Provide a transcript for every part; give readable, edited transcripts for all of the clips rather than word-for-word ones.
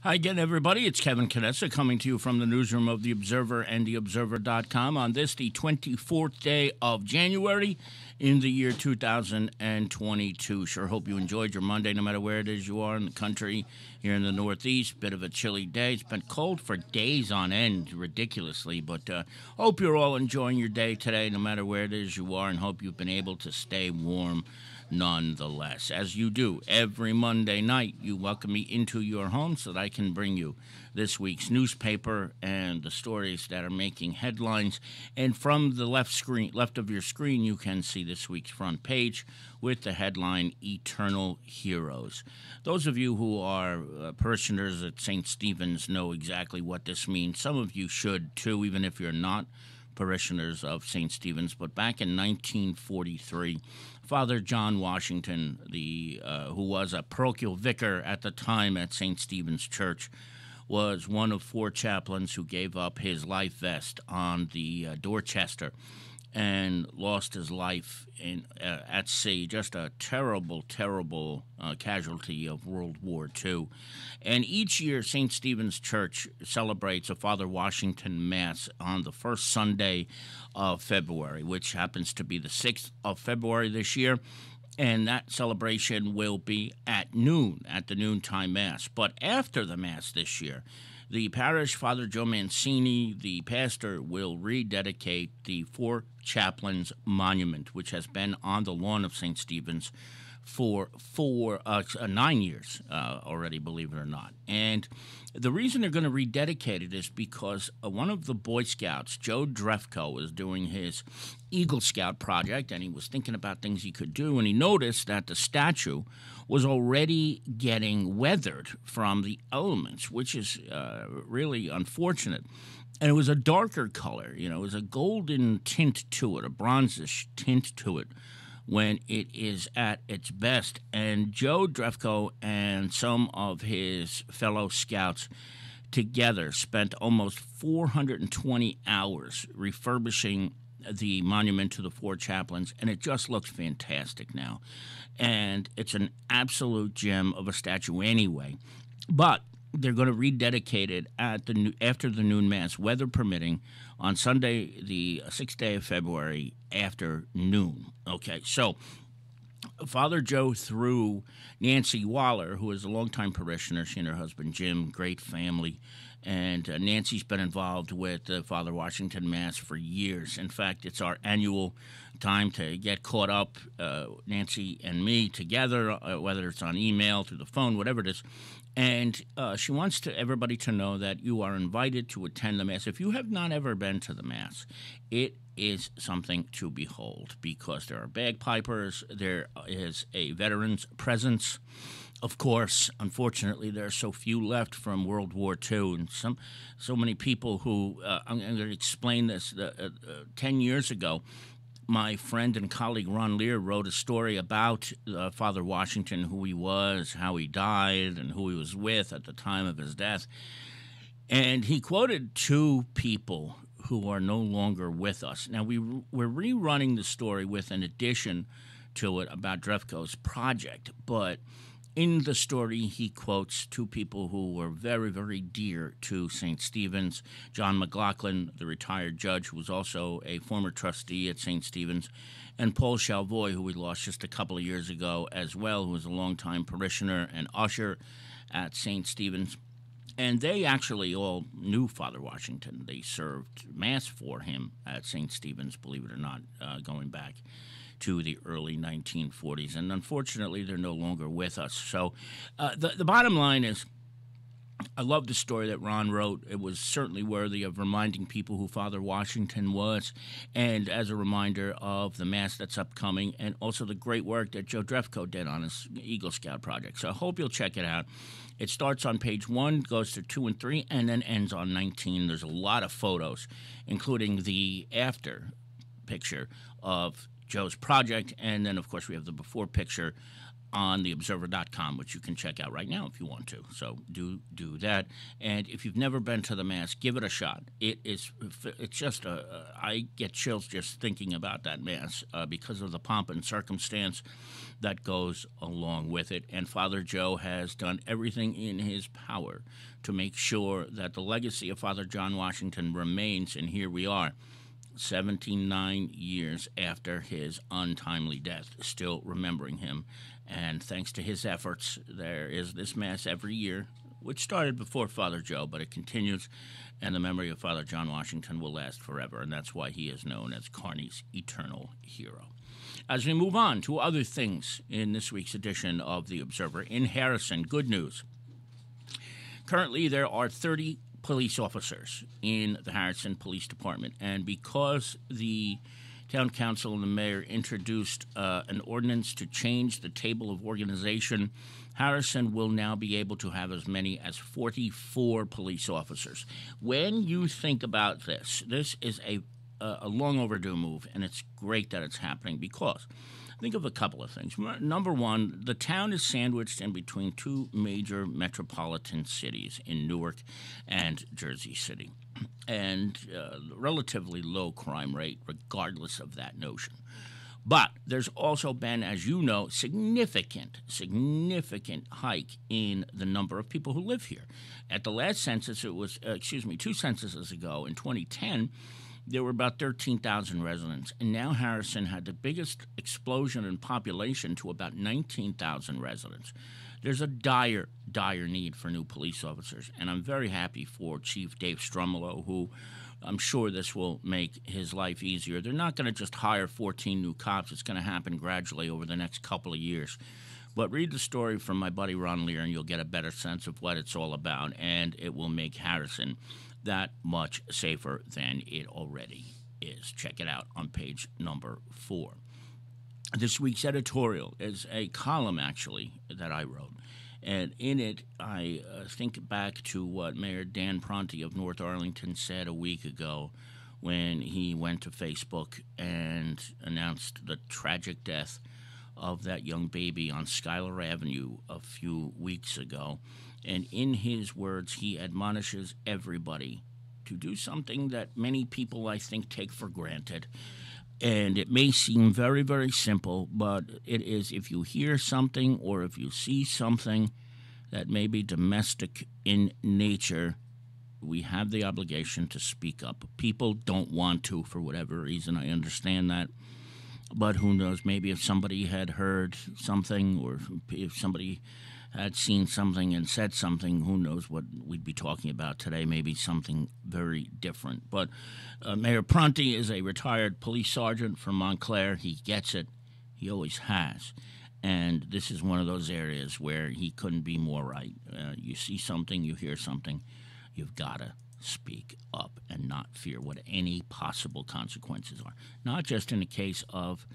Hi again, everybody. It's Kevin Canessa coming to you from the newsroom of The Observer and TheObserver.com on this, the 24th day of January in the year 2022. Sure hope you enjoyed your Monday, no matter where it is you are in the country. Here in the Northeast, bit of a chilly day. It's been cold for days on end, ridiculously, but hope you're all enjoying your day today, no matter where it is you are, and hope you've been able to stay warm nonetheless. As you do every Monday night, you welcome me into your home so that I can bring you this week's newspaper and the stories that are making headlines. And from the left of your screen, you can see this week's front page with the headline, Eternal Heroes. Those of you who are parishioners at St. Stephen's know exactly what this means. Some of you should, too, even if you're not parishioners of St. Stephen's. But back in 1943, Father John Washington, who was a parochial vicar at the time at St. Stephen's Church, was one of four chaplains who gave up his life vest on the Dorchester and lost his life at sea. Just a terrible, terrible casualty of World War II. And each year, St. Stephen's Church celebrates a Father Washington Mass on the first Sunday of February, which happens to be the 6th of February this year. And that celebration will be at noon, at the noontime Mass. But after the Mass this year, the parish, Father Joe Mancini, the pastor, will rededicate the Four Chaplains Monument, which has been on the lawn of St. Stephen's for 9 years already, believe it or not. And the reason they're going to rededicate it is because one of the Boy Scouts, Joe Drefko, was doing his Eagle Scout project, and he was thinking about things he could do, and he noticed that the statue was already getting weathered from the elements, which is really unfortunate. And it was a darker color, it was a golden tint to it, a bronzish tint to it when it is at its best. And Joe Drefko and some of his fellow scouts together spent almost 420 hours refurbishing the monument to the Four Chaplains, and it just looks fantastic now. And it's an absolute gem of a statue anyway. But they're going to rededicate it after the noon Mass, weather permitting, on Sunday, the 6th day of February, after noon. Okay, so Father Joe, through Nancy Waller, who is a longtime parishioner, she and her husband Jim, great family, and Nancy's been involved with Father Washington Mass for years. In fact, it's our annual time to get caught up, Nancy and me together, whether it's on email, through the phone, whatever it is. And she wants everybody to know that you are invited to attend the Mass. If you have not ever been to the Mass, it is something to behold, because there are bagpipers, there is a veteran's presence. Of course, unfortunately, there are so few left from World War II, and so many people who, I'm going to explain this, 10 years ago, my friend and colleague Ron Lear wrote a story about Father Washington, who he was, how he died, and who he was with at the time of his death. And he quoted two people who are no longer with us. Now, we're rerunning the story with an addition to it about Drefko's project, but in the story, he quotes two people who were very, very dear to St. Stephen's. John McLaughlin, the retired judge, who was also a former trustee at St. Stephen's, and Paul Chalvoy, who we lost just a couple of years ago as well, who was a longtime parishioner and usher at St. Stephen's. And they actually all knew Father Washington. They served Mass for him at St. Stephen's, believe it or not, going back to the early 1940s. And unfortunately, they're no longer with us. So the bottom line is, I love the story that Ron wrote. It was certainly worthy of reminding people who Father Washington was, and as a reminder of the Mass that's upcoming, and also the great work that Joe Drefko did on his Eagle Scout project. So I hope you'll check it out. It starts on page 1, goes to 2 and 3, and then ends on 19. There's a lot of photos, including the after picture of Joe's project, and then, of course, we have the before picture on theobserver.com, which you can check out right now if you want to. So do that. And if you've never been to the Mass, give it a shot. It's just I get chills just thinking about that Mass because of the pomp and circumstance that goes along with it. And Father Joe has done everything in his power to make sure that the legacy of Father John Washington remains, and here we are. 79 years after his untimely death, still remembering him. And thanks to his efforts, there is this Mass every year, which started before Father Joe, but it continues, and the memory of Father John Washington will last forever, and that's why he is known as Kearney's eternal hero. As we move on to other things in this week's edition of The Observer, in Harrison, good news. Currently, there are 30 police officers in the Harrison Police Department, and because the town council and the mayor introduced an ordinance to change the table of organization, Harrison will now be able to have as many as 44 police officers. When you think about this is a long overdue move, and it's great that it's happening because think of a couple of things. Number one, the town is sandwiched in between two major metropolitan cities in Newark and Jersey City, and relatively low crime rate regardless of that notion. But there's also been, as you know, significant hike in the number of people who live here. At the last census, it was, 2 censuses ago in 2010, there were about 13,000 residents, and now Harrison had the biggest explosion in population to about 19,000 residents. There's a dire need for new police officers, and I'm very happy for Chief Dave Strumolo, who I'm sure this will make his life easier. They're not going to just hire 14 new cops. It's going to happen gradually over the next couple of years. But read the story from my buddy Ron Lear, and you'll get a better sense of what it's all about, and it will make Harrison that much safer than it already is. Check it out on page number 4. This week's editorial is a column, actually, that I wrote. And in it, I think back to what Mayor Dan Prunty of North Arlington said a week ago when he went to Facebook and announced the tragic death of that young baby on Schuyler Avenue a few weeks ago. And in his words, he admonishes everybody to do something that many people, I think, take for granted. And it may seem very, very simple, but it is if you hear something or if you see something that may be domestic in nature, we have the obligation to speak up. People don't want to for whatever reason. I understand that. But who knows, maybe if somebody had heard something or if somebody had seen something and said something, who knows what we'd be talking about today, maybe something very different. But Mayor Prunty is a retired police sergeant from Montclair. He gets it. He always has. And this is one of those areas where he couldn't be more right. You see something, you hear something, you've got to speak up and not fear what any possible consequences are. Not just in the case of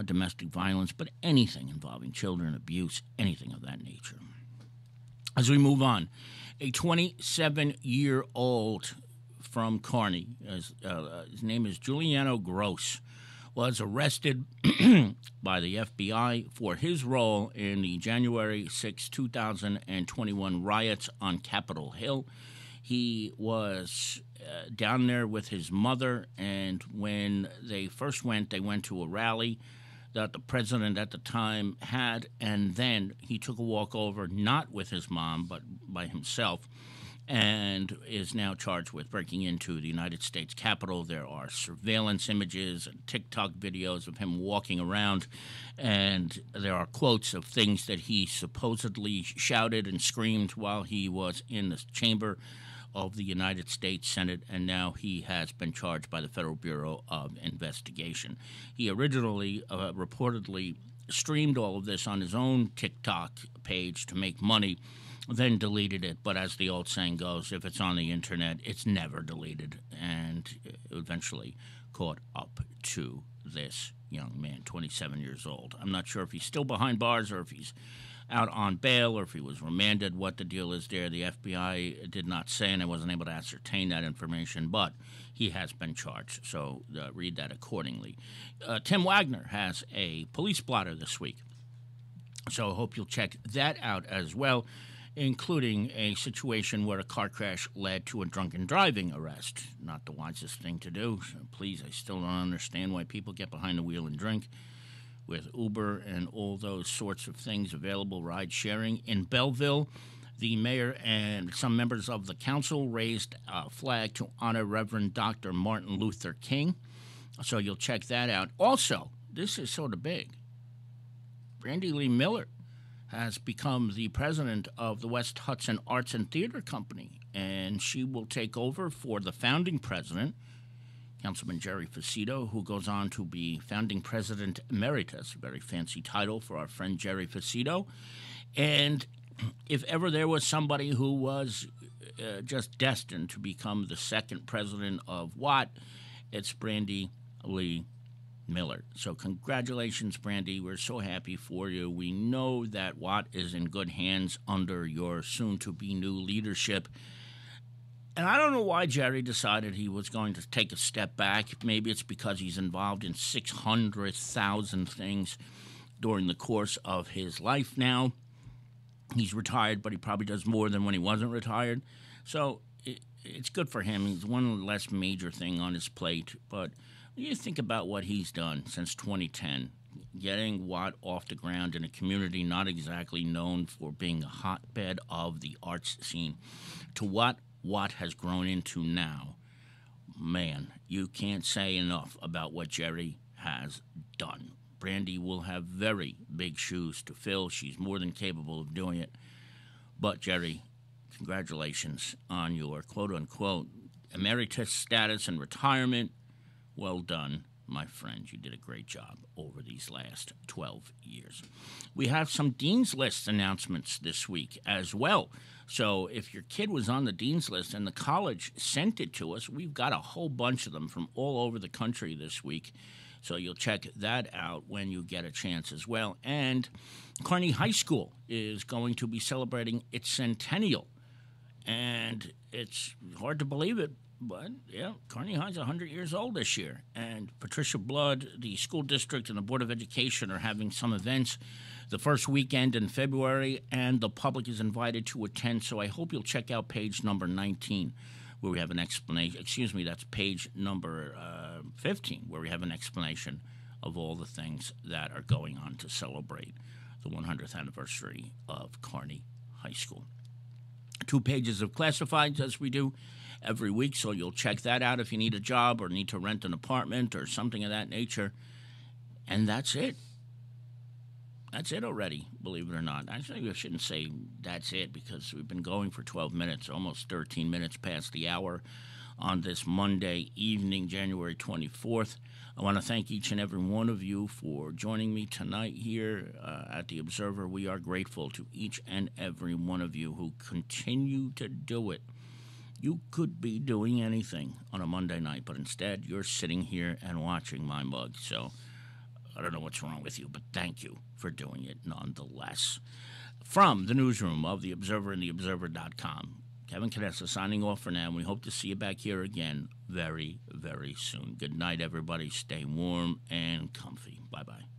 domestic violence, but anything involving children, abuse, anything of that nature. As we move on, a 27-year-old from Kearney, his name is Giuliano Gross, was arrested by the FBI for his role in the January 6, 2021 riots on Capitol Hill. He was down there with his mother, and when they first went, they went to a rally that the president at the time had, and then he took a walk over, not with his mom, but by himself, and is now charged with breaking into the United States Capitol. There are surveillance images and TikTok videos of him walking around, and there are quotes of things that he supposedly shouted and screamed while he was in the chamber of the United States Senate, and now he has been charged by the Federal Bureau of Investigation. He originally reportedly streamed all of this on his own TikTok page to make money, then deleted it. But as the old saying goes, if it's on the internet, it's never deleted, and eventually caught up to this young man, 27 years old. I'm not sure if he's still behind bars or if he's out on bail or if he was remanded, what the deal is there. The FBI did not say, and I wasn't able to ascertain that information, but he has been charged, so read that accordingly. Tim Wagner has a police blotter this week. So I hope you'll check that out as well, including a situation where a car crash led to a drunken driving arrest. Not the wisest thing to do. So please, I still don't understand why people get behind the wheel and drink. With Uber and all those sorts of things available, ride sharing. In Belleville, the mayor and some members of the council raised a flag to honor Reverend Dr. Martin Luther King. So you'll check that out. Also, this is sort of big. Brandy Lee Miller has become the president of the West Hudson Arts and Theater Company, and she will take over for the founding president, Councilman Jerry Facito, who goes on to be founding president emeritus, a very fancy title for our friend Jerry Facito. And if ever there was somebody who was just destined to become the second president of Watt, it's Brandy Lee Miller. So congratulations, Brandy. We're so happy for you. We know that Watt is in good hands under your soon-to-be new leadership. And I don't know why Jerry decided he was going to take a step back. Maybe it's because he's involved in 600,000 things during the course of his life now. He's retired, but he probably does more than when he wasn't retired. So it's good for him. He's one less major thing on his plate. But when you think about what he's done since 2010, getting Watt off the ground in a community not exactly known for being a hotbed of the arts scene, to what Watt has grown into now, man, you can't say enough about what Jerry has done. Brandy will have very big shoes to fill. She's more than capable of doing it. But, Jerry, congratulations on your quote-unquote emeritus status and retirement. Well done, my friend. You did a great job over these last 12 years. We have some Dean's List announcements this week as well. So if your kid was on the Dean's List and the college sent it to us, we've got a whole bunch of them from all over the country this week. So you'll check that out when you get a chance as well. And Kearney High School is going to be celebrating its centennial. And it's hard to believe it, but yeah, Kearney High's 100 years old this year. And Patricia Blood, the school district, and the Board of Education are having some events the first weekend in February, and the public is invited to attend. So I hope you'll check out page number 19, where we have an explanation. Excuse me, that's page number 15, where we have an explanation of all the things that are going on to celebrate the 100th anniversary of Kearney High School. 2 pages of classifieds, as we do every week, so you'll check that out if you need a job or need to rent an apartment or something of that nature. And that's it. That's it already, believe it or not. Actually, I shouldn't say that's it, because we've been going for 12 minutes, almost 13 minutes past the hour on this Monday evening, January 24th. I want to thank each and every one of you for joining me tonight here at The Observer. We are grateful to each and every one of you who continue to do it. You could be doing anything on a Monday night, but instead you're sitting here and watching my mug. So I don't know what's wrong with you, but thank you for doing it nonetheless. From the newsroom of The Observer and TheObserver.com, Kevin Canessa signing off for now. We hope to see you back here again very, very soon. Good night, everybody. Stay warm and comfy. Bye-bye.